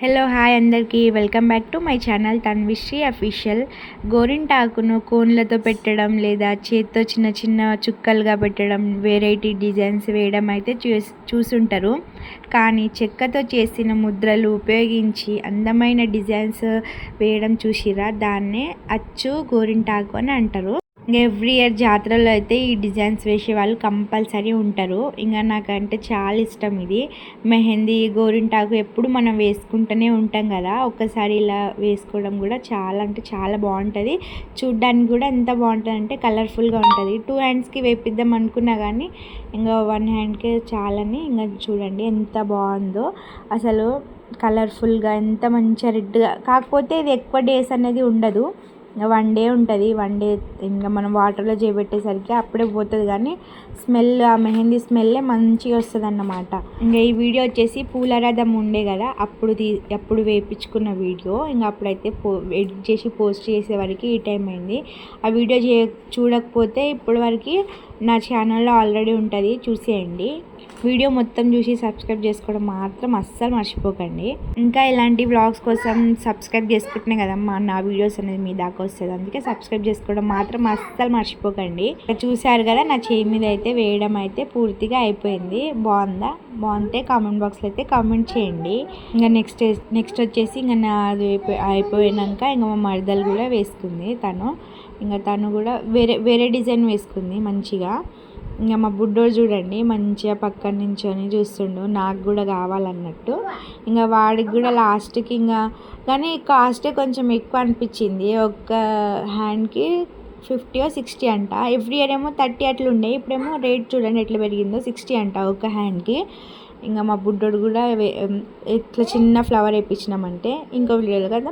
Hello hi అందరికీ welcome back to my channel Tanvishri official. గోరింటాకును కోన్లతో పెట్టడం లేదా చేత్తో చిన్న చిన్న చుక్కలుగా పెట్టడం, వెరైటీ డిజైన్స్ వేయడం అయితే చూసుంటారు. కానీ చెక్కతో చేసిన ముద్రలు ఉపయోగించి అందమైన డిజైన్స్ వేయడం చూసిరా, దాన్నే అచ్చు గోరింటాకు అని అంటారు. ఎవ్రీ ఇయర్ జాతరలో అయితే ఈ డిజైన్స్ వేసే వాళ్ళు కంపల్సరీ ఉంటారు. ఇంకా నాకంటే చాలా ఇష్టం ఇది. మెహందీ, గోరింటాకు ఎప్పుడు మనం వేసుకుంటూనే ఉంటాం కదా, ఒక్కసారి ఇలా వేసుకోవడం కూడా చాలా అంటే చాలా బాగుంటుంది. చూడ్డానికి కూడా ఎంత బాగుంటుంది అంటే కలర్ఫుల్గా ఉంటుంది. 2 హ్యాండ్స్కి వేపిద్దాం అనుకున్నా కానీ ఇంకా 1 హ్యాండ్కే చాలని. ఇంకా చూడండి ఎంత బాగుందో అసలు, కలర్ఫుల్గా ఎంత మంచిగా రెడ్గా. కాకపోతే ఇది ఎక్కువ డేస్ అనేది ఉండదు, 1 డే ఉంటుంది. 1 డే ఇంకా మనం వాటర్లో చేయబెట్టేసరికి అప్పుడే పోతుంది. కానీ స్మెల్, ఆ మెహందీ స్మెల్లే మంచిగా వస్తుంది అన్నమాట. ఇంకా ఈ వీడియో వచ్చేసి పూలరథం ఉండే కదా, అప్పుడు వేయించుకున్న వీడియో. ఇంకా అప్పుడైతే ఎడిట్ చేసి పోస్ట్ చేసే వరకు ఈ టైం అయింది. ఆ వీడియో చూడకపోతే ఇప్పటి వరకు నా ఛానల్లో ఆల్రెడీ ఉంటుంది, చూసేయండి. వీడియో మొత్తం చూసి సబ్స్క్రైబ్ చేసుకోవడం మాత్రం అస్సలు మర్చిపోకండి. ఇంకా ఇలాంటి వ్లాగ్స్ కోసం సబ్స్క్రైబ్ చేసుకుంటున్నాయి కదమ్మా, నా వీడియోస్ అనేది మీ దాకా వస్తుంది. అందుకే సబ్స్క్రైబ్ చేసుకోవడం మాత్రం అస్సలు మర్చిపోకండి. చూసారు కదా, నా చేయి మీద అయితే వేయడం అయితే పూర్తిగా అయిపోయింది. బాగుంటే కామెంట్ బాక్స్లో అయితే కామెంట్ చేయండి. ఇంకా నెక్స్ట్ వచ్చేసి ఇంకా నాది అయిపోయినాక ఇంకా మా మరదలు కూడా వేసుకుంది. తను కూడా వేరే డిజైన్ వేసుకుంది మంచిగా. ఇంకా మా బుడ్డోడు చూడండి మంచిగా పక్కన నించొని చూస్తుండు, నాకు కూడా కావాలన్నట్టు. ఇంకా వాడికి కూడా లాస్ట్కి కానీ కాస్టే కొంచెం ఎక్కువ అనిపించింది. ఒక్క హ్యాండ్కి 50 or 60 అంట. ఎవ్రీ ఇయర్ ఏమో 30 అట్లా ఉండే, ఇప్పుడేమో రేట్ చూడండి ఎట్లా పెరిగిందో, 60 అంట ఒక హ్యాండ్కి. ఇంకా మా బుడ్డోడు కూడా ఇట్లా చిన్న ఫ్లవర్ వేయించినామంటే ఇంకో వీడియోలో కదా.